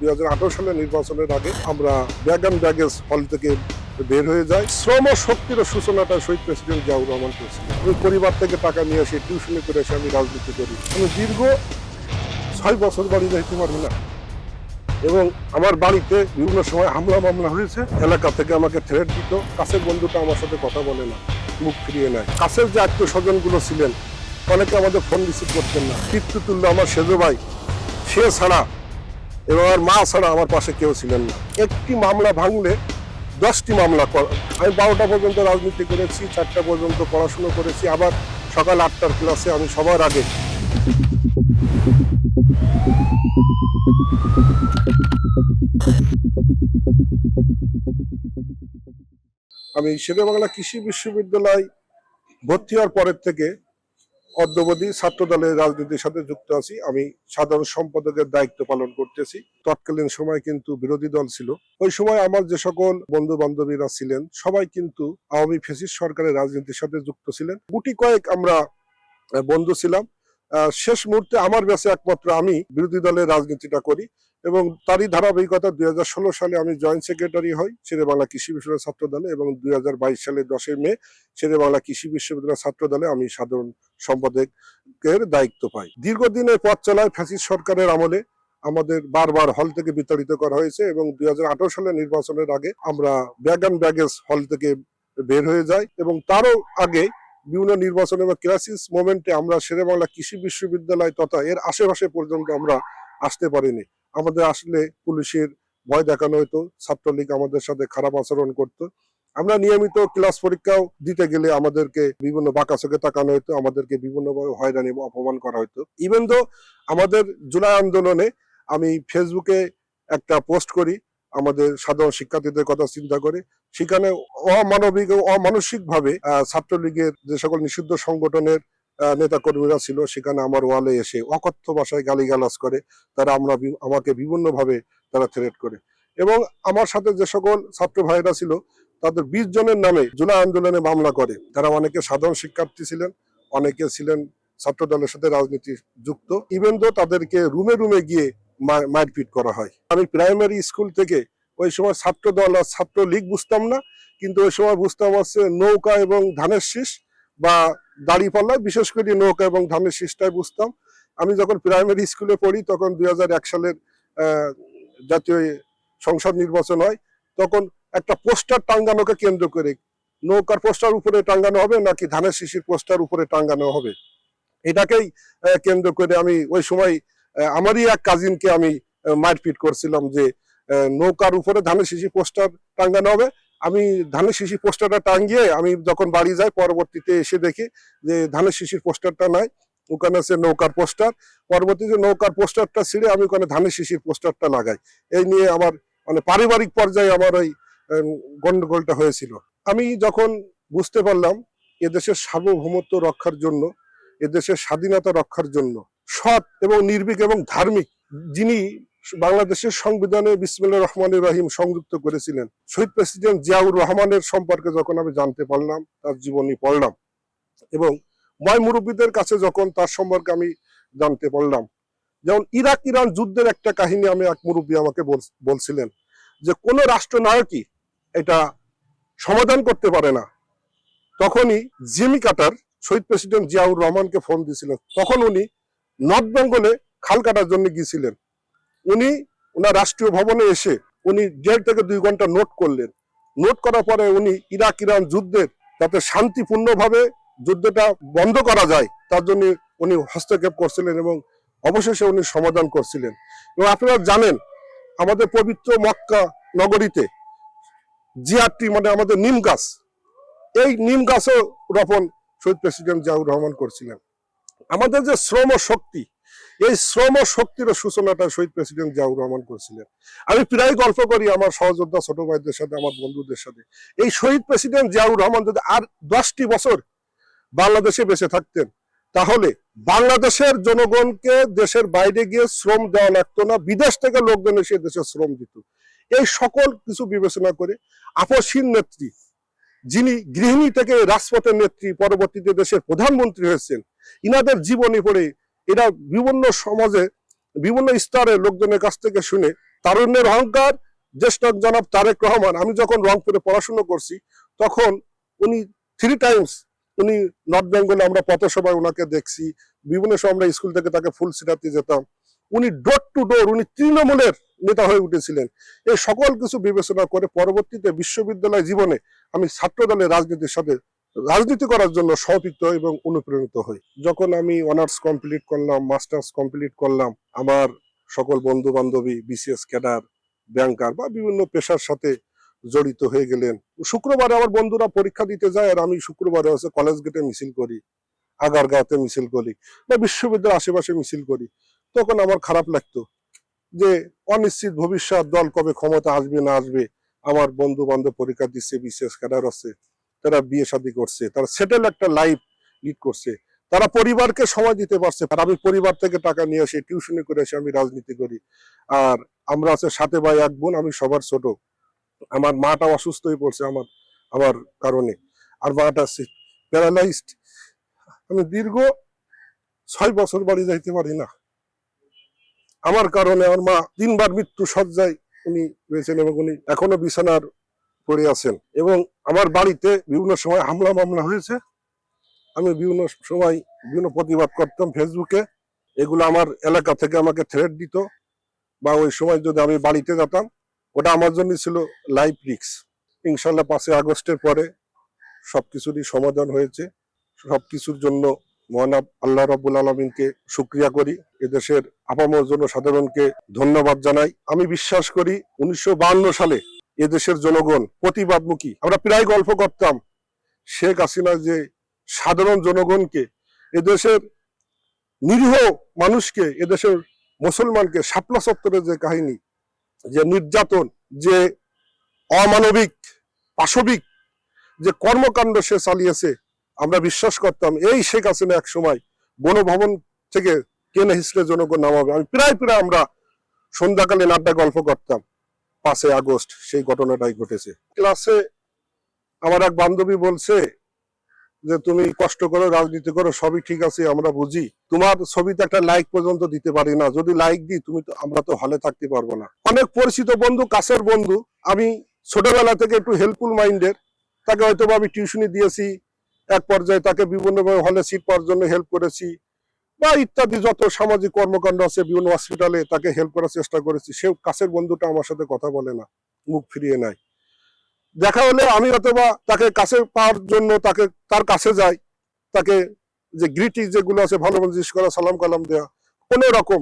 2018 সালের নির্বাচনের আগে আমরা ব্যাগ অ্যান্ড ব্যাগেজ হল থেকে বের হয়ে যাই। শ্রম শক্তির সূচনাটা শহীদ প্রেসিডেন্ট জিয়াউর রহমান করেছিলেন। আমি পরিবার থেকে টাকা নিয়ে এসে টিউশনি করে এসে আমি রাজনীতি করি। আমি দীর্ঘ 6 বছর বাড়ি যাইতে পারবো না এবং আমার বাড়িতে বিভিন্ন সময় হামলা মামলা হয়েছে। এলাকা থেকে আমাকে থ্রেট দিত। কাছের বন্ধুটা আমার সাথে কথা বলে না, মুখ ফিরিয়ে নেয়। কাছের যে আত্মীয় গুলো ছিলেন অনেকে আমাদের ফোন রিসিভ করতেন না। পিতৃতুল্য আমার সেজো ভাই, সে ছাড়া এবং আমার মা ছাড়া আমার পাশে কেউ ছিলেন না। একটি মামলা ভাঙলে 10টি মামলা। আমি 12টা পর্যন্ত রাজনীতি করেছি, 4টা পর্যন্ত পড়াশুনো করেছি, আবার সকাল 8টার ক্লাসে আমি সবার আগে। আমি শেরেবাংলা কৃষি বিশ্ববিদ্যালয় ভর্তি হওয়ার পরের থেকে অদ্যাবধি ছাত্র দলের রাজনীতির সাথে যুক্ত আছি। আমি সাধারণ সম্পাদকের দায়িত্ব পালন করতেছি। তৎকালীন সময় কিন্তু বিরোধী দল ছিল। ওই সময় আমার যে সকল বন্ধু বান্ধবীরা ছিলেন সবাই কিন্তু আওয়ামী ফ্যাসিস্ট সরকারের রাজনীতির সাথে যুক্ত ছিলেন। গুটি কয়েক আমরা বন্ধু ছিলাম। শেষ মুহূর্তে আমার ব্যাচে একমাত্র আমি বিরোধী দলের রাজনীতিটা করি এবং তারই ধারাবাহিকতা 2016 সালে আমি জয়েন্ট সেক্রেটারি হই শেরেবাংলা কৃষি বিশ্ববিদ্যালয় ছাত্র দলে এবং 2022 সালে 10 মে শেরেবাংলা কৃষি বিশ্ববিদ্যালয় ছাত্র দলে আমি সাধারণ সম্পাদকের দায়িত্ব পাই। দীর্ঘদিনের পথ চলায় ফ্যাসিস্ট সরকারের আমলে আমাদের বারবার হল থেকে বিতাড়িত করা হয়েছে এবং 2018 সালের নির্বাচনের আগে আমরা ব্যাগ অ্যান্ড ব্যাগেজ হল থেকে বের হয়ে যাই এবং তারও আগে বিভিন্ন নির্বাচনে বা ক্রাইসিস মোমেন্টে আমরা শেরেবাংলা কৃষি বিশ্ববিদ্যালয় তথা এর আশেপাশে পর্যন্ত আমরা আসতে পারিনি। আমাদের আসলে পুলিশের ভয় দেখানো হতো, ছাত্রলীগ আমাদের সাথে খারাপ আচরণ করতো। আমরা নিয়মিত ক্লাস পরীক্ষাও দিতে গেলে আমাদেরকে বিভিন্ন বাঁকা চোখে তাকানো হতো, আমাদেরকে বিভিন্নভাবে হয়রানি এবং অপমান করা হতো। ইভেন তো আমাদের জুলাই আন্দোলনে আমি ফেসবুকে একটা পোস্ট করি আমাদের সাধারণ শিক্ষার্থীদের কথা চিন্তা করে। সেখানে অমানবিক ও অমানসিক ভাবে ছাত্রলীগের যে সকল নিষিদ্ধ সংগঠনের নেতা কর্মীরা ছিল সেখানে আমার ওয়ালে এসে অকথ্য ভাষায় গালিগালাজ করে। তারা আমাকে বিভিন্ন ভাবে তারা থ্রেট করে এবং আমার সাথে যে সকল ছাত্র ভাইরা ছিল তাদের 20 জনের নামে জুলাই আন্দোলনে মামলা করে। তারা অনেকে সাধারণ শিক্ষার্থী ছিলেন, অনেকে ছিলেন ছাত্র দলের সাথে রাজনীতি যুক্ত। ইভেন তো তাদেরকে রুমে রুমে গিয়ে মারপিট করা হয়। আমি প্রাইমারি স্কুল থেকে ওই সময় ছাত্র দল আর ছাত্র লীগ বুঝতাম না, কিন্তু ওই সময় বুঝতাম হচ্ছে নৌকা এবং ধানের শীষ বা দাড়িপাল্লা, বিশেষ করে নৌকা এবং ধানের শীষটাই বুঝতাম। আমি যখন প্রাইমারি স্কুলে পড়ি তখন 2001 সালের জাতীয় সংসদ নির্বাচন হয়। তখন একটা পোস্টার টাঙ্গানোকে কেন্দ্র করে নৌকার পোস্টার উপরে টাঙ্গানো হবে নাকি ধানের শীষের পোস্টার উপরে টাঙ্গানো হবে, এটাকেই কেন্দ্র করে আমি ওই সময় আমারই এক কাজিনকে আমি মারপিট করছিলাম যে নৌকার উপরে ধানের শীষি পোস্টার টাঙ্গানো হবে। আমি ধানের শীষি পোস্টারটা টাঙ্গিয়ে আমি যখন বাড়ি যাই পরবর্তীতে এসে দেখি যে ধানের শীষির পোস্টারটা নাই, ওখানে আছে নৌকার পোস্টার। পরবর্তীতে নৌকার পোস্টারটা ছিঁড়ে আমি ওখানে ধানের শীষির পোস্টারটা লাগাই। এই নিয়ে আমার মানে পারিবারিক পর্যায়ে আমার ওই গন্ডগোলটা হয়েছিল। আমি যখন বুঝতে পারলাম এদেশের সার্বভৌমত্ব রক্ষার জন্য, এদেশের স্বাধীনতা রক্ষার জন্য সৎ এবং নির্ভীক এবং ধার্মিক যিনি বাংলাদেশের সংবিধানে বিসমিল্লাহির রহমানির রহিম সংযুক্ত করেছিলেন শহীদ প্রেসিডেন্ট জিয়াউর রহমানের সম্পর্কে যখন আমি জানতে পারলাম, তার জীবনী পড়লাম এবং ময় মুরব্বীদের কাছে যখন তার সম্পর্কে আমি জানতে পারলাম, যেমন ইরাক ইরান যুদ্ধের একটা কাহিনী আমি এক মুরব্বী আমাকে বলছিলেন যে কোনো রাষ্ট্রনায়কই এটা সমাধান করতে পারে না। তখনই জিমি কাটার শহীদ প্রেসিডেন্ট জিয়াউর রহমানকে ফোন দিয়েছিলেন। তখন উনি নর্থ বেঙ্গলে খাল কাটার জন্য গিয়েছিলেন। উনি ওনার রাষ্ট্রীয় ভবনে এসে উনি 1.5 থেকে 2 ঘন্টা নোট করলেন। নোট করার পরে উনি ইরাক ইরান যুদ্ধের যাতে শান্তিপূর্ণভাবে যুদ্ধটা বন্ধ করা যায় তার জন্য উনি হস্তক্ষেপ করছিলেন এবং অবশেষে উনি সমাধান করছিলেন। এবং আপনারা জানেন আমাদের পবিত্র মক্কা নগরীতে জিআরটি মানে আমাদের নিম গাছ, এই নিম গাছও রোপণ শহীদ প্রেসিডেন্ট জিয়াউর রহমান করছিলেন। আমাদের যে শ্রম শক্তি, এই শ্রম শক্তির সূচনাটা শহীদ প্রেসিডেন্ট জিয়াউর রহমান করেছিলেন। আমি প্রায় গল্প করি আমার সহযোদ্ধা ছোট ভাইদের সাথে, আমার বন্ধুদের সাথে, এই শহীদ প্রেসিডেন্ট জিয়াউর রহমান যদি আর 10টি বছর বাংলাদেশে বেঁচে থাকতেন তাহলে বাংলাদেশের জনগণকে দেশের বাইরে গিয়ে শ্রম দেওয়া লাগতো না, বিদেশ থেকে লোকজন এসে দেশে শ্রম দিত। এই সকল কিছু বিবেচনা করে আপসহীন নেত্রী যিনি গৃহিণী থেকে রাজপথের নেত্রী, পরবর্তীতে দেশের প্রধানমন্ত্রী হয়েছেন, ইনাদের জীবনী পড়ে এরা বিভিন্ন সমাজে বিভিন্ন স্তরে লোকজনের কাছ থেকে শুনে তারুণ্যের অহংকার জ্যেষ্ঠ জনাব তারেক রহমান। আমি যখন রংপুরে পড়াশোনা করছি তখন উনি 3 টাইমস উনি নর্থ বেঙ্গলে আমরা পথসভায় ওনাকে দেখছি, বিভিন্ন সময় আমরা স্কুল থেকে তাকে ফুল ছিটাতে যেতাম। উনি ডোর টু ডোর, উনি তৃণমূলের নেতা হয়ে উঠেছিলেন। এই সকল কিছু বিবেচনা করে পরবর্তীতে বিশ্ববিদ্যালয় জীবনে আমি ছাত্র দলের রাজনীতির সাথে রাজনীতি করার জন্য সম্পৃক্ত এবং অনুপ্রাণিত হই। যখন আমি অনার্স কমপ্লিট করলাম, মাস্টার্স কমপ্লিট করলাম, আমার সকল বন্ধু বান্ধবী বিসিএস ক্যাডার, ব্যাংকার বা বিভিন্ন পেশার সাথে জড়িত হয়ে গেলেন। শুক্রবারে আমার বন্ধুরা পরীক্ষা দিতে যায় আর আমি শুক্রবারে হচ্ছে কলেজ গেটে মিছিল করি, আগারগাঁওতে মিছিল করি বা বিশ্ববিদ্যালয়ের আশেপাশে মিছিল করি। তখন আমার খারাপ লাগতো যে অনিশ্চিত ভবিষ্যৎ, দল কবে ক্ষমতা আসবে না আসবে। আমার বন্ধু বান্ধব পরীক্ষা দিচ্ছে, বিশেষ ক্যাডার আছে, তারা বিয়ে শাদী করছে, তারা সেটেল একটা লাইফ লিড করছে, তারা পরিবারকে সময় দিতে পারছে। আর আমি পরিবার থেকে টাকা নিয়ে আসি, টিউশনি করে আসি, আমি রাজনীতি করি। আর আমরা আছে 7 ভাই 1 বোন, আমি সবার ছোট। আমার মাটা অসুস্থ হয়ে পড়ছে আমার আমার কারণে, আর মাটা প্যারালাইজড। আমি দীর্ঘ 6 বছর বাড়ি যাইতে পারি না আমার কারণে। আমার মা 3 বার মৃত্যু সজ্জায় উনি রয়েছেন এবং উনি এখনো বিছানার পড়ে আছেন। এবং আমার বাড়িতে বিভিন্ন সময় হামলা মামলা হয়েছে। আমি বিভিন্ন সময় বিভিন্ন প্রতিবাদ করতাম ফেসবুকে, এগুলো আমার এলাকা থেকে আমাকে থ্রেট দিত, বা ওই সময় যদি আমি বাড়িতে যেতাম ওটা আমার জন্য ছিল লাইফ রিস্ক। ইনশাল্লাহ 5 আগস্টের পরে সবকিছুরই সমাধান হয়েছে। সবকিছুর জন্য মহান আল্লাহ রাব্বুল আলামিনকে শুকরিয়া করি, এদেশের আপামর জনসাধারণকে ধন্যবাদ জানাই। আমি বিশ্বাস করি 1952 সালে এদেশের জনগণ প্রতিবাদমুখী। আমরা প্রায় গল্প করতাম শেখ হাসিনা যে সাধারণ জনগণকে, এদেশের নিরীহ মানুষকে, এদেশের মুসলমানকে শাপলা চত্বরের যে কাহিনী, যে নির্যাতন, যে অমানবিক পাশবিক যে কর্মকাণ্ড সে চালিয়েছে, আমরা বিশ্বাস করতাম এই শেখ হাসিনা এক সময় গণভবন থেকে টেনে হিসড়ে জনগণ নামাবে। আমি প্রায় আমরা সন্ধ্যাকালীন আড্ডা গল্প করতাম। 5 আগস্ট সেই ঘটনাটাই ঘটেছে। ক্লাসে আমার এক বান্ধবী বলছে যে তুমি কষ্ট করো, রাজনীতি করো, সবই ঠিক আছে, আমরা বুঝি, তোমার ছবিতে একটা লাইক পর্যন্ত দিতে পারি না, যদি লাইক দিই আমরা তো হলে থাকতে পারবো না। অনেক পরিচিত বন্ধু, কাছের বন্ধু, আমি ছোটবেলা থেকে একটু হেল্পফুল মাইন্ডের, তাকে হয়তো আমি টিউশনি দিয়েছি, এক পর্যায়ে তাকে বিভিন্নভাবে হলে সিট পাওয়ার জন্য হেল্প করেছি, বা ইত্যাদি যত সামাজিক কর্মকাণ্ড আছে বিভিন্ন হসপিটালে তাকে হেল্প করার চেষ্টা করেছি। সে কাছের বন্ধুটা আমার সাথে কথা বলে না, মুখ ফিরিয়ে নেয়। দেখা হলে আমি অথবা তাকে কাছে পাওয়ার জন্য তার কাছে যাই, তাকে যে গ্রিটিং যেগুলো আছে, ভালো মন্দ জিজ্ঞেস করা, সালাম কালাম দেওয়া, কোন রকম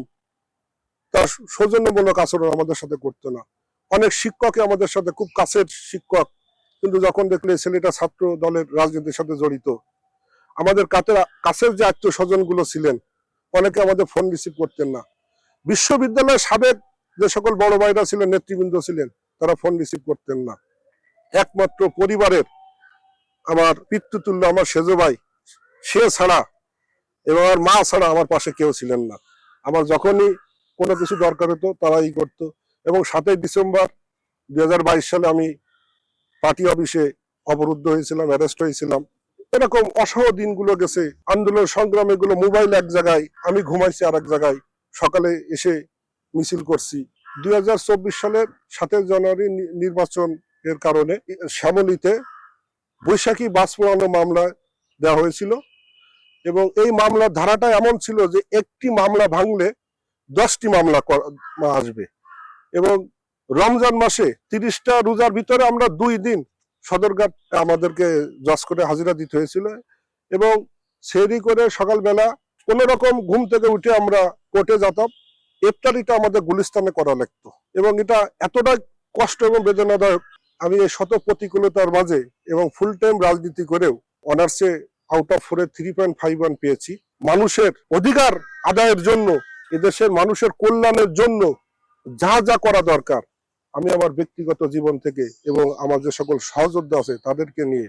তার সৌজন্যমূলক আচরণ আমাদের সাথে করতো না। অনেক শিক্ষকই আমাদের সাথে, খুব কাছের শিক্ষক, কিন্তু যখন দেখলে ছেলেটা ছাত্র দলের রাজনীতির সাথে জড়িত, আমাদের কাছের যে আত্মীয় স্বজন গুলো ছিলেন অনেকে আমাদের ফোন রিসিভ করতেন না। বিশ্ববিদ্যালয়ের সাবেক যে সকল বড় ভাইরা ছিলেন, নেতৃবৃন্দ ছিলেন, তারা ফোন রিসিভ করতেন না। একমাত্র পরিবারের আমার পিতৃতুল্য আমার সেজ ভাই, সে ছাড়া এবং আমার মা ছাড়া আমার পাশে কেউ ছিলেন না। আমার যখনই কোনো কিছু দরকার হতো তারাই করতো। এবং 7 ডিসেম্বর 2022 সালে আমি পার্টি অফিসে অবরুদ্ধ হয়েছিলাম, অ্যারেস্ট হয়েছিলাম। এরকম অসহ দিনগুলো গেছে, আন্দোলন সংগ্রামে গুলো, মোবাইল এক জায়গায়, আমি ঘুমাইছি আর এক জায়গায়, সকালে এসে মিছিল করছি। 2024 সালের 7 জানুয়ারি নির্বাচন এর কারণে শ্যামলীতে বৈশাখী বাস পোড়ানো মামলা দেওয়া হয়েছিল। এবং এই মামলার ধারাটা এমন ছিল যে একটি মামলা ভাঙলে 10টি মামলা আসবে। এবং রমজান মাসে 30টা রোজার ভিতরে আমরা 2 দিন সদরঘাট আমাদেরকে জজ করে হাজিরা দিতে হয়েছিল। এবং সেরি করে সকালবেলা কোন রকম ঘুম থেকে উঠে আমরা কোর্টে যেতাম। ইফতারিটা আমাদের গুলিস্তানে করা লাগতো। এবং এটা এতটা কষ্ট এবং বেদনাদায়ক। আমি এই শত প্রতিকূলতার মাঝে এবং ফুল টাইম রাজনীতি করেও অনার্সে আউট অফ 4 3.51 পেয়েছি। মানুষের অধিকার আদায়ের জন্য, এদেশের মানুষের কল্যাণের জন্য যা যা করা দরকার আমি আমার ব্যক্তিগত জীবন থেকে এবং আমার যে সকল সহযোদ্ধা আছে তাদেরকে নিয়ে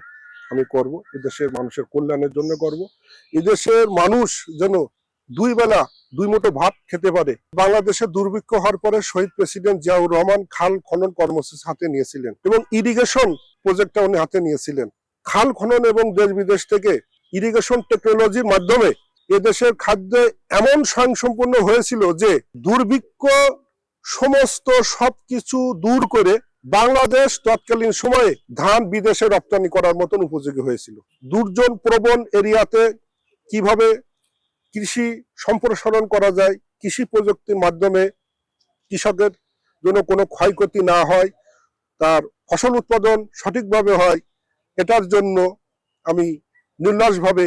আমি করব। এদেশের মানুষের কল্যাণের জন্য করব। এদেশের মানুষ যেন 2 বেলা 2 মুঠো ভাত খেতে পারে। বাংলাদেশে দুর্ভিক্ষ হওয়ার পরে শহীদ প্রেসিডেন্ট জিয়াউর রহমান খাল খনন কর্মসূচি হাতে নিয়েছিলেন এবং ইরিগেশন প্রজেক্টটা উনি হাতে নিয়েছিলেন। খাল খনন এবং দেশ বিদেশ থেকে ইরিগেশন টেকনোলজির মাধ্যমে এদেশের খাদ্যে এমন স্বয়ংসম্পূর্ণ হয়েছিল যে দুর্ভিক্ষ সমস্ত সবকিছু দূর করে বাংলাদেশ তৎকালীন সময়ে ধান বিদেশে রপ্তানি করার মতন উপযোগী হয়েছিল। দুর্যোগ প্রবণ এরিয়াতে কিভাবে কৃষি সম্প্রসারণ করা যায়, কৃষি প্রযুক্তির মাধ্যমে কৃষকের জন্য কোনো ক্ষয়ক্ষতি না হয়, তার ফসল উৎপাদন সঠিকভাবে হয়, এটার জন্য আমি নির্লসভাবে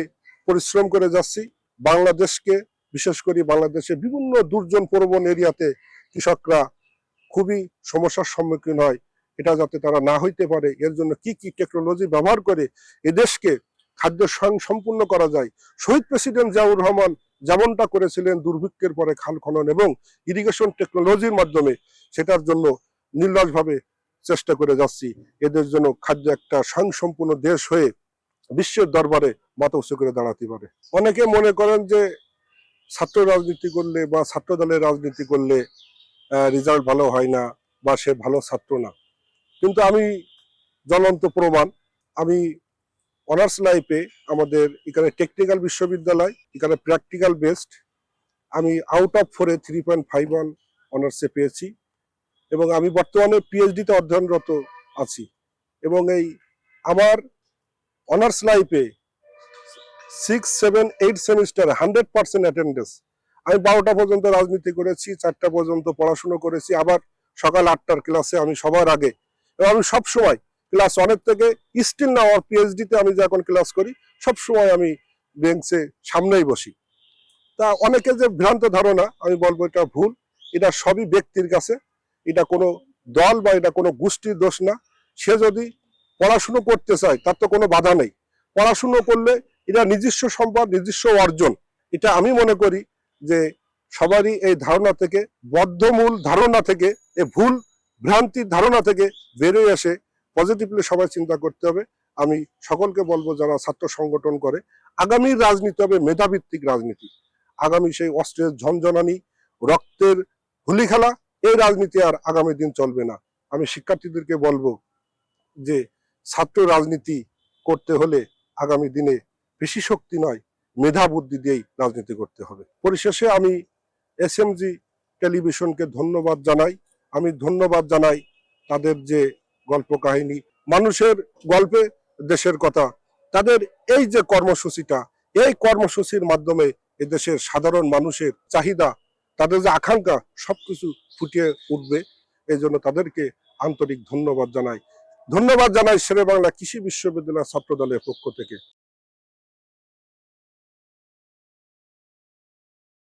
পরিশ্রম করে যাচ্ছি। বাংলাদেশকে, বিশেষ করে বাংলাদেশে বিভিন্ন দুর্যোগ প্রবণ এরিয়াতে কৃষকরা খুবই সমস্যার সম্মুখীন হয়, এটা যাতে তারা না হইতে পারে এর জন্য কি কি টেকনোলজি ব্যবহার করে এদেশকে খাদ্য সম্পূর্ণ করা যায়। শহীদ প্রেসিডেন্ট জিয়াউর রহমান যেমনটা করেছিলেন দুর্ভিক্ষের পরে খাল খনন এবং ইরিগেশন টেকনোলজির মাধ্যমে, সেটার জন্য নির্লসভাবে চেষ্টা করে যাচ্ছি। এদের জন্য খাদ্য একটা স্বয়ংসম্পূর্ণ দেশ হয়ে বিশ্বের দরবারে মাথা উঁচু করে দাঁড়াতে পারে। অনেকে মনে করেন যে ছাত্র রাজনীতি করলে বা ছাত্র দলের রাজনীতি করলে রেজাল্ট ভালো হয় না বা সে ভালো ছাত্র না, কিন্তু আমি জ্বলন্ত প্রমাণ। আমি অনার্স লাইফে আমাদের এখানে টেকনিক্যাল বিশ্ববিদ্যালয়, এখানে প্র্যাকটিক্যাল বেসড আমি আউট অফ 4-এ 3.51 অনার্সে পেয়েছি এবং আমি বর্তমানে পিএইচডিতে অধ্যয়নরত আছি। এবং এই আমার অনার্স লাইফে 6, 7, 8 সেমিস্টার 100% অ্যাটেন্ডেন্স। আমি 12টা পর্যন্ত রাজনীতি করেছি, 4টা পর্যন্ত পড়াশুনো করেছি, আবার সকাল 8টার ক্লাসে আমি সবার আগে, এবং আমি সবসময় ক্লাস 1 থেকে স্টিল না আমার পিএইচডিতে আমি যখন ক্লাস করি সবসময় আমি বেঞ্চে সামনেই বসি। তা অনেকে যে ভ্রান্ত ধারণা, আমি বলবো এটা ভুল। এটা সবই ব্যক্তির কাছে, এটা কোনো দল বা এটা কোনো গোষ্ঠীর দোষ না। সে যদি পড়াশুনো করতে চায় তার তো কোনো বাধা নেই। পড়াশুনো করলে এটা নিজস্ব সম্পদ, নিজস্ব অর্জন। এটা আমি মনে করি যে সবারই এই ধারণা থেকে, বদ্ধমূল ধারণা থেকে, এই ভুল ভ্রান্তির ধারণা থেকে বেরিয়ে এসে পজিটিভলি সবাই চিন্তা করতে হবে। আমি সকলকে বলবো যারা ছাত্র সংগঠন করে, আগামীর রাজনীতি হবে মেধাভিত্তিক রাজনীতি। আগামী সেই অস্ত্রের ঝনঝনানি, রক্তের হুলি খেলা, এই রাজনীতি আর আগামী দিন চলবে না। আমি শিক্ষার্থীদেরকে বলবো যে ছাত্র রাজনীতি করতে হলে আগামী দিনে বেশি শক্তি নয়, মেধা বুদ্ধি দিয়েই রাজনীতি করতে হবে। পরিশেষে আমি এসএমজি টেলিভিশনকে ধন্যবাদ জানাই। আমি ধন্যবাদ জানাই তাদের যে গল্প কাহিনী, মানুষের গল্পে দেশের কথা, তাদের এই যে কর্মসূচিটা, এই কর্মসূচির মাধ্যমে এদেশের সাধারণ মানুষের চাহিদা, তাদের যে আকাঙ্ক্ষা সবকিছু ফুটিয়ে উঠবে। এই জন্য তাদেরকে আন্তরিক ধন্যবাদ জানাই। ধন্যবাদ জানাই শেরে বাংলা কৃষি বিশ্ববিদ্যালয় ছাত্র দলের পক্ষ থেকে।